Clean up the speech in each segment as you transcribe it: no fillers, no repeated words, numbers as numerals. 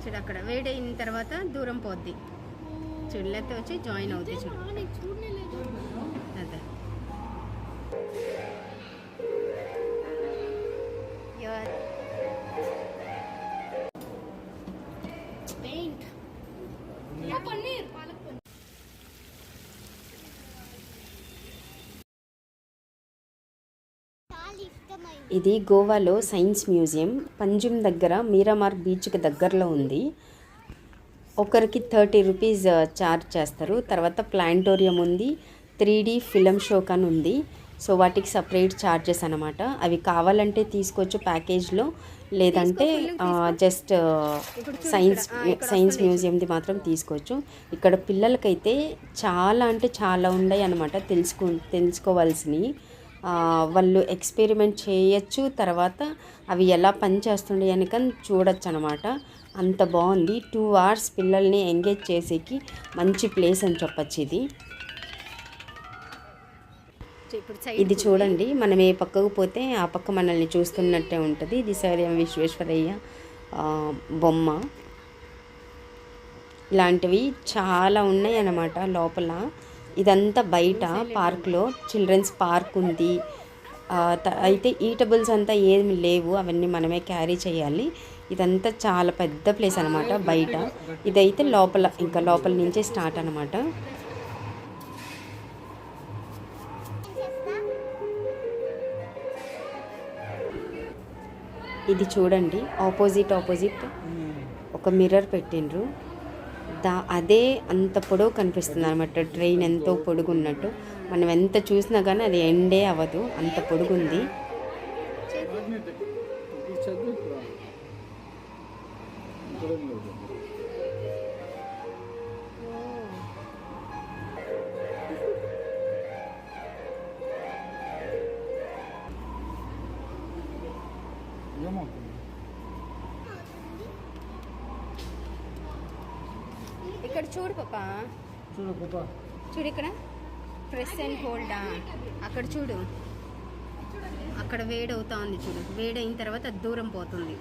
చూడు అక్కడ వేడైన తర్వాత దూరం పోద్ది చూడు, లేకపోతే వచ్చి జాయిన్ అవుద్ది చూడు. అదే ఇది గోవాలో సైన్స్ మ్యూజియం, పంజుమ్ దగ్గర మీరామార్ బీచ్కి దగ్గరలో ఉంది. ఒకరికి 30 రూపీస్ ఛార్జ్ చేస్తారు. తర్వాత ప్లాంటోరియం ఉంది, 3D ఫిల్మ్ షో కానీ ఉంది. సో వాటికి సపరేట్ ఛార్జెస్ అనమాట. అవి కావాలంటే తీసుకోవచ్చు ప్యాకేజ్లో, లేదంటే జస్ట్ సైన్స్ మ్యూజియంది మాత్రం తీసుకోవచ్చు. ఇక్కడ పిల్లలకైతే చాలా అంటే చాలా ఉన్నాయి అనమాట తెలుసుకోవాల్సినవి. వాళ్ళు ఎక్స్పెరిమెంట్ చేయొచ్చు, తర్వాత అవి ఎలా పనిచేస్తుండే అని కానీ చూడొచ్చు అనమాట. అంత బాగుంది. 2 hours పిల్లల్ని ఎంగేజ్ చేసేకి మంచి ప్లేస్ అని చెప్పచ్చు ఇది. ఇది చూడండి, మనం ఏ పక్కకు పోతే ఆ పక్క మనల్ని చూస్తున్నట్టే ఉంటుంది. ఇది సర్ ఎం విశ్వేశ్వరయ్య బొమ్మ. ఇలాంటివి చాలా ఉన్నాయి అన్నమాట లోపల. ఇదంతా బయట పార్క్లో, చిల్డ్రన్స్ పార్క్ ఉంది. అయితే ఈటబుల్స్ అంతా ఏమి లేవు, అవన్నీ మనమే క్యారీ చేయాలి. ఇదంతా చాలా పెద్ద ప్లేస్ అనమాట బయట. ఇదైతే లోపల, ఇంకా లోపల నుంచే స్టార్ట్ అనమాట. ఇది చూడండి, ఆపోజిట్ ఒక మిర్రర్ పెట్టిండ్రు. అదే అంత పొడవు కనిపిస్తుంది అనమాట. ట్రైన్ ఎంతో పొడుగున్నట్టు, మనం ఎంత చూసినా కానీ అది ఎండే అవ్వదు, అంత పొడుగుంది. ఇక్కడ చూడు పాపా, చూడు ఇక్కడ ప్రెస్ అండ్ హోల్డా. అక్కడ చూడు, అక్కడ వేడవుతా ఉంది చూడు. వేడైన తర్వాత దూరం పోతుంది.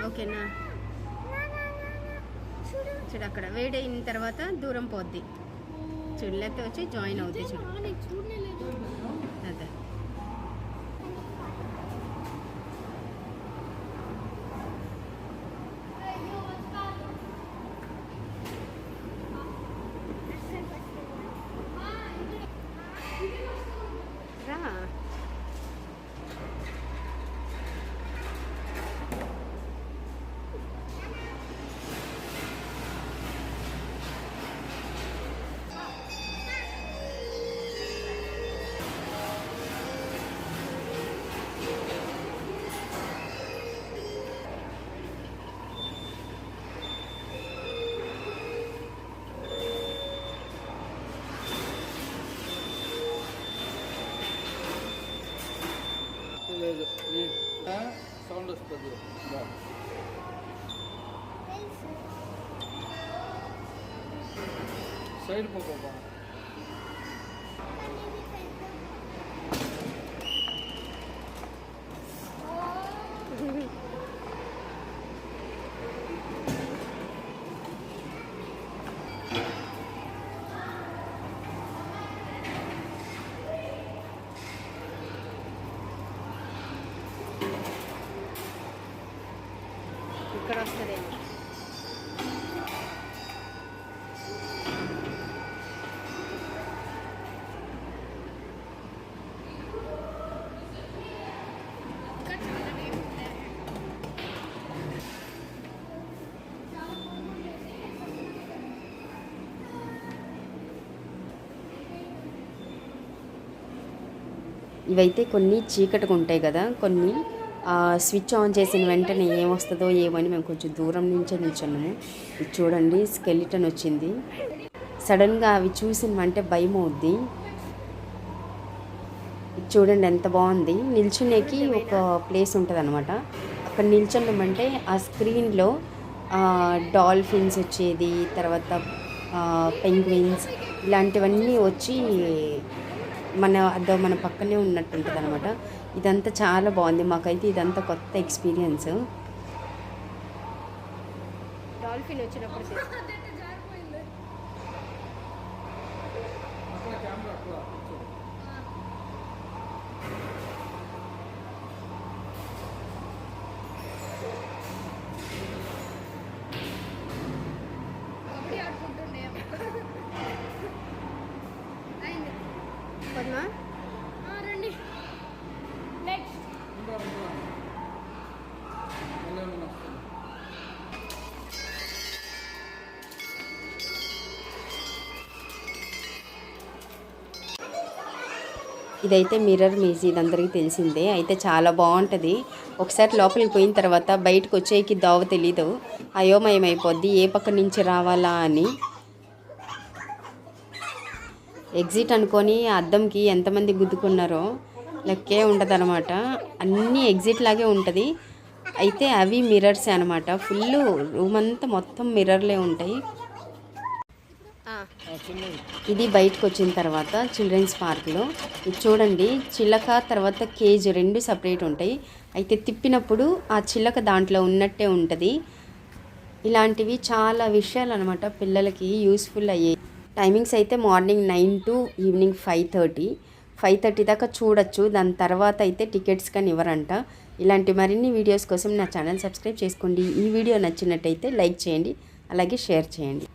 ఓకేనా? చూడు అక్కడ వేడైన తర్వాత దూరం పోద్ది చూడు, లేకపోతే వచ్చి జాయిన్ అవుద్ది చూడు. అదే సౌండ్ వస్తుంది. సైడ్ పోపా. ఇక్కడ వస్తుందేమో. ఇవైతే కొన్ని చీకటిగా ఉంటాయి కదా, కొన్ని స్విచ్ ఆన్ చేసిన వెంటనే ఏమొస్తుందో ఏమని మేము కొంచెం దూరం నుంచే నిల్చున్నాము. ఇది చూడండి, స్కెలిటన్ వచ్చింది. సడన్గా అవి చూసినవంటే భయం అవుద్ది. ఇది చూడండి ఎంత బాగుంది. నిల్చునేకి ఒక ప్లేస్ ఉంటుంది అనమాట. అక్కడ నిల్చున్నామంటే ఆ స్క్రీన్లో డాల్ఫిన్స్ వచ్చేది, తర్వాత పెంగ్విన్స్ ఇలాంటివన్నీ వచ్చి మన పక్కనే ఉన్నట్టు ఉంటుంది అనమాట. ఇదంతా చాలా బాగుంది. మాకైతే ఇదంతా కొత్త ఎక్స్పీరియన్స్. డాల్ఫిన్ వచ్చినప్పుడు అక్కడ కెమెరా అక్కడ కూర్చో. పద్మా రండి నెక్స్ట్ ఉందా, ఉందా. మళ్ళీ ఏమన్నా వస్తుంది. ఇదైతే మిర్రర్ మేజ్, ఇది అందరికీ తెలిసిందే. అయితే చాలా బాగుంటుంది. ఒకసారి లోపలికి పోయిన తర్వాత బయటకు వచ్చేకి దోవ తెలీదు, అయోమయం అయిపోద్ది ఏ పక్క నుంచి రావాలా అని. ఎగ్జిట్ అనుకొని అద్దంకి ఎంతమంది గుద్దుకున్నారో లెక్కే ఉంటుంది అనమాట. అన్నీ ఎగ్జిట్ లాగే ఉంటుంది. అయితే అవి మిర్రర్సే అనమాట. ఫుల్ రూమ్ అంతా మొత్తం మిర్రర్లే ఉంటాయి. చిన్నది ఇది బయటకు వచ్చిన తర్వాత చిల్డ్రన్స్ పార్క్లో ఇది చూడండి, చిలక తర్వాత కేజ్ రెండు సపరేట్ ఉంటాయి. అయితే తిప్పినప్పుడు ఆ చిలక దాంట్లో ఉన్నట్టే ఉంటుంది. ఇలాంటివి చాలా విషయాలు అనమాట పిల్లలకి యూస్ఫుల్ అయ్యాయి. టైమింగ్స్ అయితే మార్నింగ్ 9 to ఈవినింగ్ 5:30 దాకా చూడొచ్చు. దాని తర్వాత అయితే టికెట్స్ కానీ ఇవ్వరంట. ఇలాంటి మరిన్ని వీడియోస్ కోసం నా ఛానల్ సబ్స్క్రైబ్ చేసుకోండి. ఈ వీడియో నచ్చినట్టయితే లైక్ చేయండి, అలాగే షేర్ చేయండి.